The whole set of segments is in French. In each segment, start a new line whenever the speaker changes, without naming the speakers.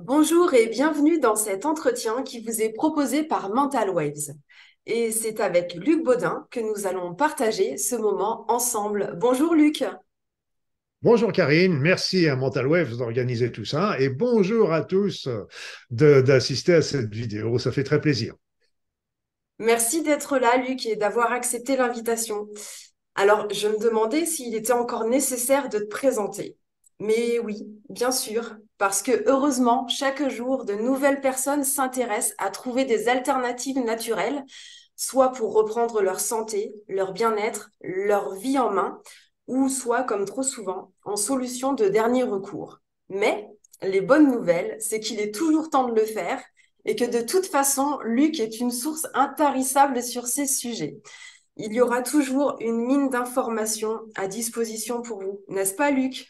Bonjour et bienvenue dans cet entretien qui vous est proposé par Mental Waves. Et c'est avec Luc Baudin que nous allons partager ce moment ensemble. Bonjour Luc.
Bonjour Karine, merci à Mental Wave d'organiser tout ça et bonjour à tous d'assister à cette vidéo, ça fait très plaisir.
Merci d'être là Luc et d'avoir accepté l'invitation. Alors, je me demandais s'il était encore nécessaire de te présenter. Mais oui, bien sûr, parce que heureusement, chaque jour, de nouvelles personnes s'intéressent à trouver des alternatives naturelles, soit pour reprendre leur santé, leur bien-être, leur vie en main, ou soit, comme trop souvent, en solution de dernier recours. Mais les bonnes nouvelles, c'est qu'il est toujours temps de le faire et que de toute façon, Luc est une source intarissable sur ces sujets. Il y aura toujours une mine d'informations à disposition pour vous, n'est-ce pas, Luc?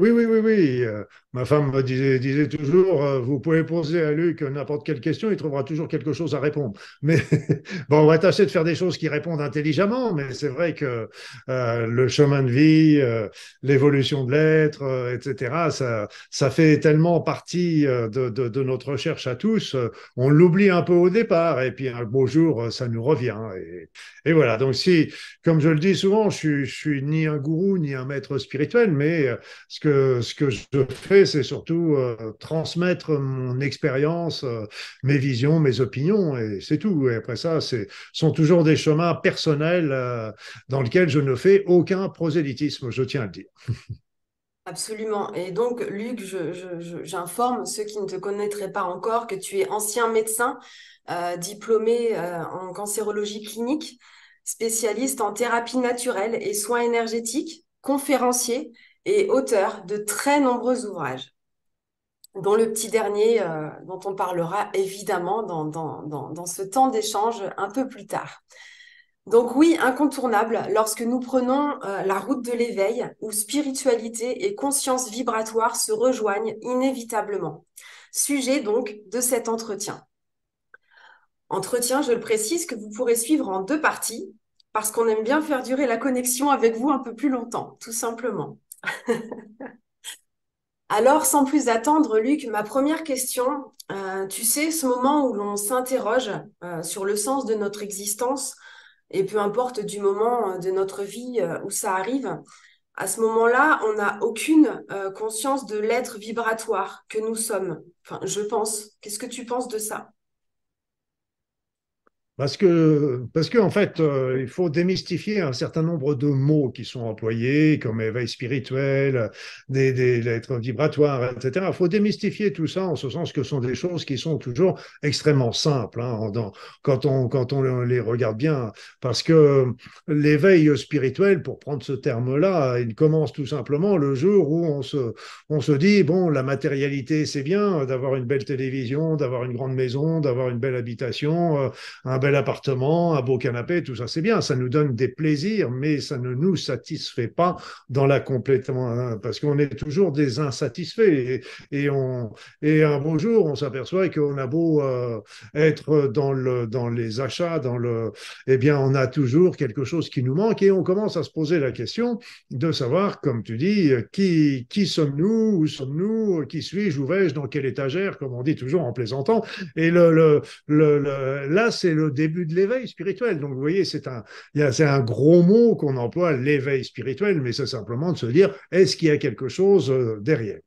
Oui, oui, oui, oui. Ma femme me disait toujours, vous pouvez poser à Luc n'importe quelle question, il trouvera toujours quelque chose à répondre. Mais bon, on va tâcher de faire des choses qui répondent intelligemment, mais c'est vrai que le chemin de vie, l'évolution de l'être, etc., ça fait tellement partie de notre recherche à tous. On l'oublie un peu au départ, et puis un beau jour, ça nous revient. Et voilà. Donc si, comme je le dis souvent, je suis ni un gourou ni un maître spirituel, mais ce que je fais, c'est surtout transmettre mon expérience, mes visions, mes opinions, et c'est tout. Et après ça, sont toujours des chemins personnels dans lesquels je ne fais aucun prosélytisme, je tiens à le dire.
Absolument. Et donc, Luc, j'informe ceux qui ne te connaîtraient pas encore que tu es ancien médecin, diplômé en cancérologie clinique, spécialiste en thérapie naturelle et soins énergétiques, conférencier et auteur de très nombreux ouvrages, dont le petit dernier, dont on parlera évidemment dans ce temps d'échange un peu plus tard. Donc oui, incontournable lorsque nous prenons la route de l'éveil où spiritualité et conscience vibratoire se rejoignent inévitablement. Sujet donc de cet entretien. Entretien, je le précise, que vous pourrez suivre en deux parties parce qu'on aime bien faire durer la connexion avec vous un peu plus longtemps, tout simplement. Alors, sans plus attendre, Luc, ma première question, tu sais, ce moment où l'on s'interroge sur le sens de notre existence, et peu importe du moment de notre vie où ça arrive, à ce moment-là, on n'a aucune conscience de l'être vibratoire que nous sommes. Enfin, je pense. Qu'est-ce que tu penses de ça?
Parce que en fait, il faut démystifier un certain nombre de mots qui sont employés, comme éveil spirituel, des lettres vibratoires, etc. Il faut démystifier tout ça en ce sens que ce sont des choses qui sont toujours extrêmement simples quand on les regarde bien. Parce que l'éveil spirituel, pour prendre ce terme-là, il commence tout simplement le jour où on se dit, bon, la matérialité, c'est bien d'avoir une belle télévision, d'avoir une grande maison, d'avoir une belle habitation, un bel appartement, un beau canapé, tout ça, c'est bien, ça nous donne des plaisirs, mais ça ne nous satisfait pas dans la complètement, hein, parce qu'on est toujours des insatisfaits et, on, et un beau jour, on s'aperçoit qu'on a beau être dans les achats, eh bien, on a toujours quelque chose qui nous manque et on commence à se poser la question de savoir, comme tu dis, qui sommes-nous, où sommes-nous, qui suis-je, où vais-je, dans quelle étagère, comme on dit toujours en plaisantant. Et là, c'est le début de l'éveil spirituel. Donc, vous voyez, c'est un gros mot qu'on emploie, l'éveil spirituel, mais c'est simplement de se dire, est-ce qu'il y a quelque chose derrière?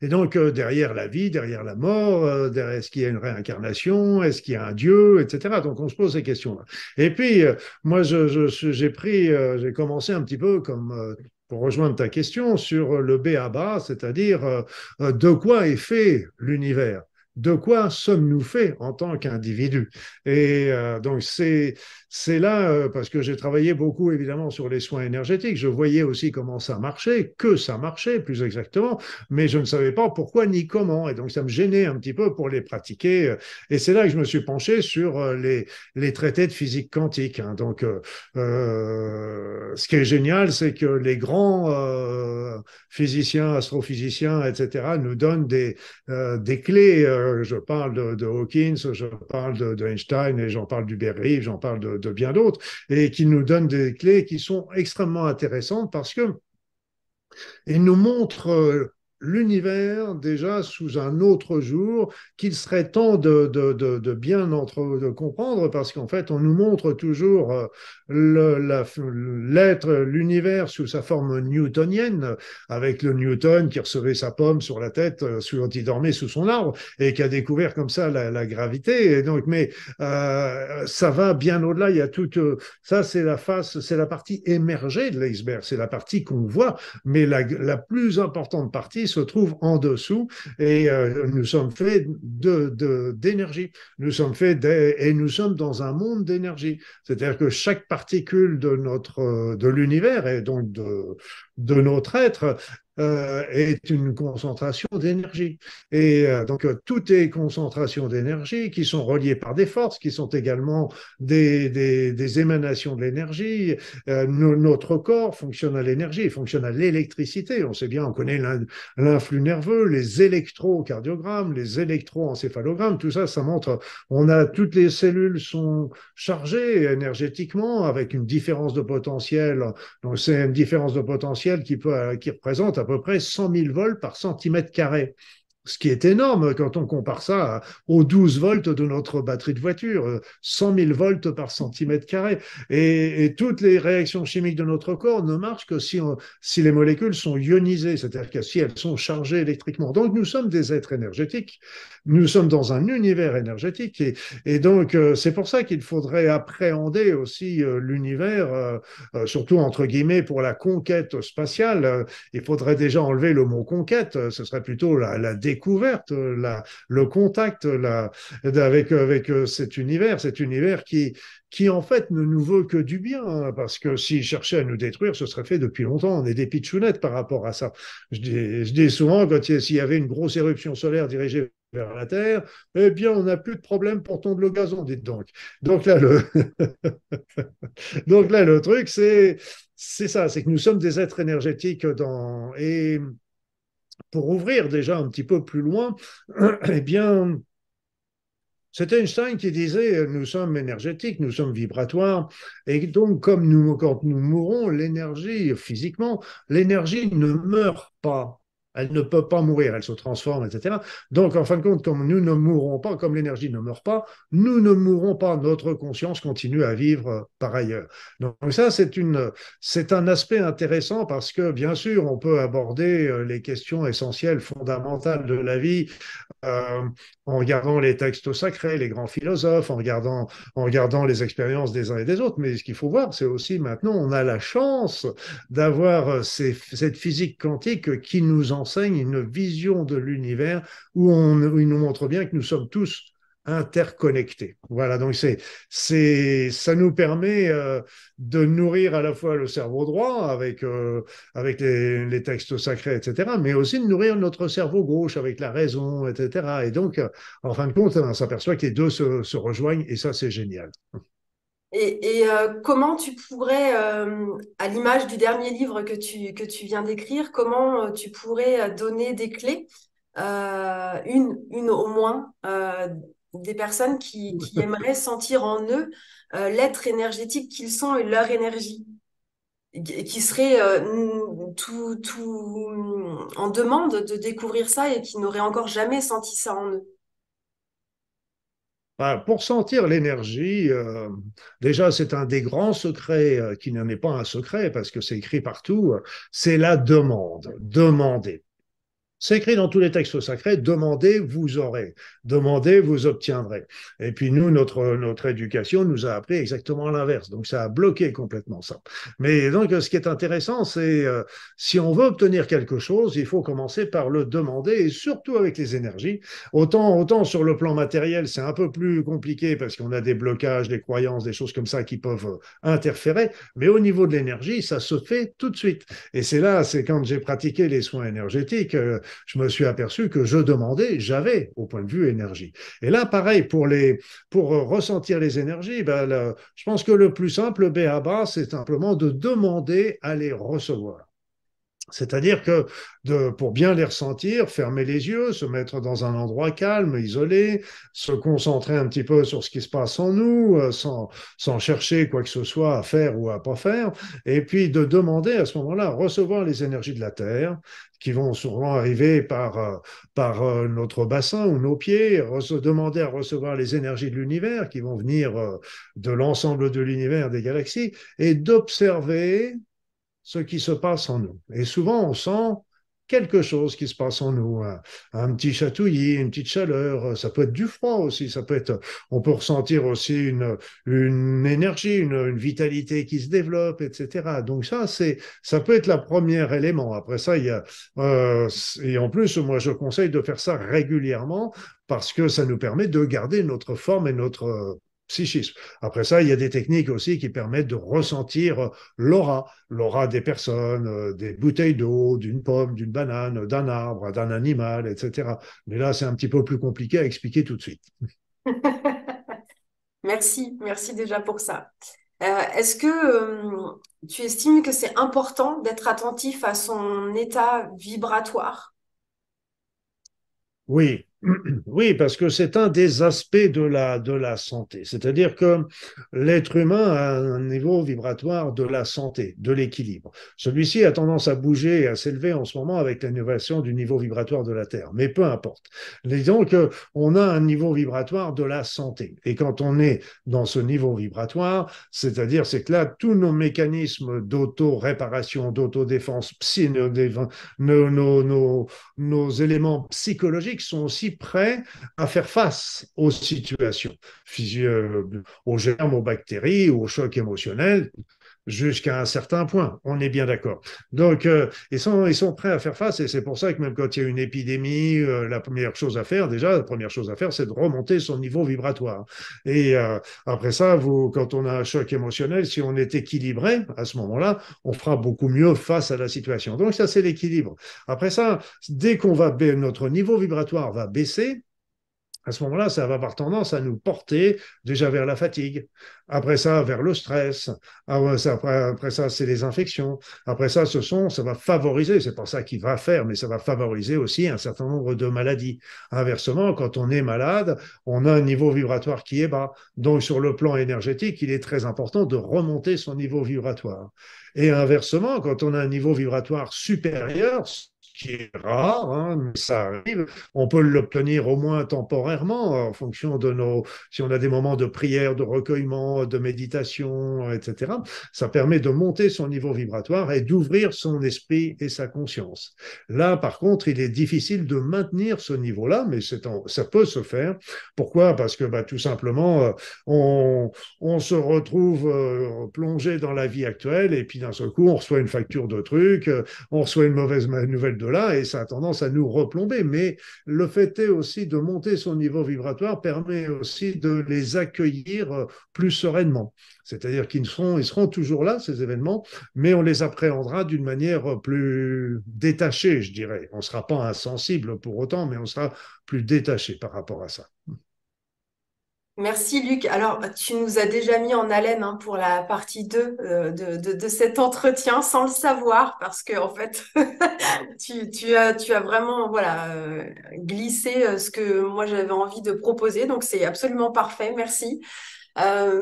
Et donc, derrière la vie, derrière la mort, est-ce qu'il y a une réincarnation? Est-ce qu'il y a un Dieu? Etc. Donc, on se pose ces questions-là. Et puis, moi, j'ai commencé un petit peu comme pour rejoindre ta question sur le B à bas, c'est-à-dire de quoi est fait l'univers? De quoi sommes-nous faits en tant qu'individus? Et donc, c'est là, parce que j'ai travaillé beaucoup, évidemment, sur les soins énergétiques. Je voyais aussi comment ça marchait, que ça marchait, plus exactement, mais je ne savais pas pourquoi ni comment. Et donc, ça me gênait un petit peu pour les pratiquer. Et c'est là que je me suis penché sur les traités de physique quantique, hein. Donc, ce qui est génial, c'est que les grands physiciens, astrophysiciens, etc., nous donnent des clés. Je parle de Hawkins, je parle de Einstein, et j'en parle du Berry, j'en parle de bien d'autres, et qui nous donnent des clés qui sont extrêmement intéressantes parce que ils nous montrent l'univers déjà sous un autre jour qu'il serait temps de bien de comprendre parce qu'en fait, on nous montre toujours l'être, l'univers sous sa forme newtonienne, avec le Newton qui recevait sa pomme sur la tête quand il dormait sous son arbre et qui a découvert comme ça la gravité. Et donc, mais ça va bien au-delà. Il y a toute ça, c'est la face, c'est la partie émergée de l'iceberg, c'est la partie qu'on voit, mais la plus importante partie se trouve en dessous et nous sommes faits d'énergie. Nous sommes faits et nous sommes dans un monde d'énergie. C'est-à-dire que chaque particule de l'univers et donc de notre être est une concentration d'énergie. Et donc, tout est concentration d'énergie qui sont reliées par des forces, qui sont également des émanations de l'énergie. Notre corps fonctionne à l'énergie, il fonctionne à l'électricité. On sait bien, on connaît l'influx nerveux, les électrocardiogrammes, les électroencéphalogrammes, tout ça, ça montre, toutes les cellules sont chargées énergétiquement avec une différence de potentiel. Donc, c'est une différence de potentiel qui représente à peu près 100 000 volts par centimètre carré. Ce qui est énorme quand on compare ça aux 12 volts de notre batterie de voiture, 100 000 volts par centimètre carré. Et toutes les réactions chimiques de notre corps ne marchent que si les molécules sont ionisées, c'est-à-dire que si elles sont chargées électriquement. Donc nous sommes des êtres énergétiques, nous sommes dans un univers énergétique. Et donc c'est pour ça qu'il faudrait appréhender aussi l'univers, surtout entre guillemets pour la conquête spatiale. Il faudrait déjà enlever le mot conquête, ce serait plutôt la découverte, le contact avec cet univers qui en fait ne nous veut que du bien, hein, parce que s'il cherchait à nous détruire, ce serait fait depuis longtemps. On est des pitchounettes par rapport à ça. Je dis souvent, s'il y avait une grosse éruption solaire dirigée vers la Terre, eh bien, on n'a plus de problème pour tondre le gazon, dites donc. Donc là, donc là, le truc, c'est ça, c'est que nous sommes des êtres énergétiques et pour ouvrir déjà un petit peu plus loin, eh bien, c'est Einstein qui disait nous sommes énergétiques, nous sommes vibratoires, et donc comme quand nous mourons, l'énergie physiquement, l'énergie ne meurt pas. Elle ne peut pas mourir, elle se transforme, etc. Donc, en fin de compte, comme nous ne mourrons pas, comme l'énergie ne meurt pas, nous ne mourrons pas. Notre conscience continue à vivre par ailleurs. Donc, ça, c'est un aspect intéressant parce que, bien sûr, on peut aborder les questions essentielles, fondamentales de la vie euh, en regardant les textes sacrés, les grands philosophes, en regardant les expériences des uns et des autres. Mais ce qu'il faut voir, c'est aussi maintenant, on a la chance d'avoir cette physique quantique qui nous enseigne une vision de l'univers où il nous montre bien que nous sommes tous interconnectés. Voilà, donc ça nous permet de nourrir à la fois le cerveau droit avec les textes sacrés, etc., mais aussi de nourrir notre cerveau gauche avec la raison, etc. Et donc, en fin de compte, on s'aperçoit que les deux se rejoignent et ça, c'est génial.
Comment tu pourrais, à l'image du dernier livre que tu viens d'écrire, comment tu pourrais donner des clés, une au moins, des personnes qui aimeraient sentir en eux l'être énergétique qu'ils sont et leur énergie, et qui seraient en demande de découvrir ça et qui n'auraient encore jamais senti ça en eux.
Pour sentir l'énergie, déjà, c'est un des grands secrets qui n'en est pas un secret parce que c'est écrit partout, c'est la demande. Demander. C'est écrit dans tous les textes sacrés, demandez, vous aurez. Demandez, vous obtiendrez. Et puis nous, notre éducation nous a appris exactement l'inverse. Donc ça a bloqué complètement ça. Mais donc ce qui est intéressant, c'est si on veut obtenir quelque chose, il faut commencer par le demander et surtout avec les énergies. Autant sur le plan matériel, c'est un peu plus compliqué parce qu'on a des blocages, des croyances, des choses comme ça qui peuvent interférer. Mais au niveau de l'énergie, ça se fait tout de suite. Et c'est quand j'ai pratiqué les soins énergétiques, je me suis aperçu que je demandais, j'avais au point de vue énergie. Et là, pareil, pour ressentir les énergies, je pense que le plus simple, le B.A.B.A., c'est simplement de demander à les recevoir. C'est-à-dire que pour bien les ressentir, fermer les yeux, se mettre dans un endroit calme, isolé, se concentrer un petit peu sur ce qui se passe en nous, sans chercher quoi que ce soit à faire ou à pas faire, et puis de demander à ce moment-là, recevoir les énergies de la Terre, qui vont souvent arriver par notre bassin ou nos pieds, demander à recevoir les énergies de l'univers qui vont venir de l'ensemble de l'univers, des galaxies, et d'observer ce qui se passe en nous. Et souvent, on sent quelque chose qui se passe en nous, un petit chatouillis, une petite chaleur, ça peut être du froid aussi, ça peut être, on peut ressentir aussi une énergie, une vitalité qui se développe, etc. Donc ça peut être le premier élément. Après ça, et en plus, moi, je conseille de faire ça régulièrement parce que ça nous permet de garder notre forme et notre psychisme. Après ça, il y a des techniques aussi qui permettent de ressentir l'aura des personnes, des bouteilles d'eau, d'une pomme, d'une banane, d'un arbre, d'un animal, etc. Mais là, c'est un petit peu plus compliqué à expliquer tout de suite.
Merci, merci déjà pour ça. Est-ce que tu estimes que c'est important d'être attentif à son état vibratoire?
Oui, oui, parce que c'est un des aspects de la santé. C'est-à-dire que l'être humain a un niveau vibratoire de la santé, de l'équilibre. Celui-ci a tendance à bouger et à s'élever en ce moment avec l'innovation du niveau vibratoire de la Terre. Mais peu importe. Disons qu'on a un niveau vibratoire de la santé. Et quand on est dans ce niveau vibratoire, c'est que là, tous nos mécanismes d'auto-réparation, d'autodéfense, nos éléments psychologiques sont aussi prêts à faire face aux situations, aux germes, aux bactéries, aux chocs émotionnels, jusqu'à un certain point. On est bien d'accord. Donc, ils sont prêts à faire face et c'est pour ça que même quand il y a une épidémie, la première chose à faire, déjà, la première chose à faire, c'est de remonter son niveau vibratoire. Et après ça, quand on a un choc émotionnel, si on est équilibré à ce moment-là, on fera beaucoup mieux face à la situation. Donc, ça, c'est l'équilibre. Après ça, dès qu'on va, notre niveau vibratoire va baisser, à ce moment-là, ça va avoir tendance à nous porter déjà vers la fatigue. Après ça, vers le stress. Après ça, c'est les infections. Après ça, ça va favoriser, c'est pas ça qu'il va faire, mais ça va favoriser aussi un certain nombre de maladies. Inversement, quand on est malade, on a un niveau vibratoire qui est bas. Donc, sur le plan énergétique, il est très important de remonter son niveau vibratoire. Et inversement, quand on a un niveau vibratoire supérieur, qui est rare, hein, mais ça arrive. On peut l'obtenir au moins temporairement en fonction si on a des moments de prière, de recueillement, de méditation, etc. Ça permet de monter son niveau vibratoire et d'ouvrir son esprit et sa conscience. Là, par contre, il est difficile de maintenir ce niveau-là, mais ça peut se faire. Pourquoi? Parce que tout simplement, on se retrouve plongé dans la vie actuelle et puis d'un seul coup, on reçoit une facture de trucs, on reçoit une mauvaise nouvelle de là et ça a tendance à nous replomber. Mais le fait est aussi de monter son niveau vibratoire permet aussi de les accueillir plus sereinement. C'est-à-dire ils seront toujours là, ces événements, mais on les appréhendera d'une manière plus détachée, je dirais. On ne sera pas insensible pour autant, mais on sera plus détaché par rapport à ça.
Merci Luc. Alors, tu nous as déjà mis en haleine hein, pour la partie 2 de cet entretien sans le savoir parce que en fait, tu as vraiment voilà, glissé ce que moi j'avais envie de proposer. Donc, c'est absolument parfait. Merci.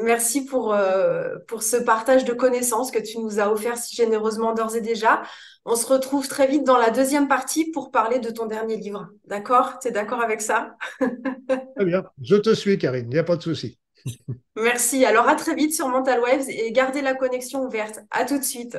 Merci pour ce partage de connaissances que tu nous as offert si généreusement d'ores et déjà. On se retrouve très vite dans la deuxième partie pour parler de ton dernier livre. D'accord? Tu es d'accord avec ça?
Très bien, je te suis, Karine, il n'y a pas de souci.
Merci. Alors à très vite sur Mental Waves et gardez la connexion ouverte. À tout de suite.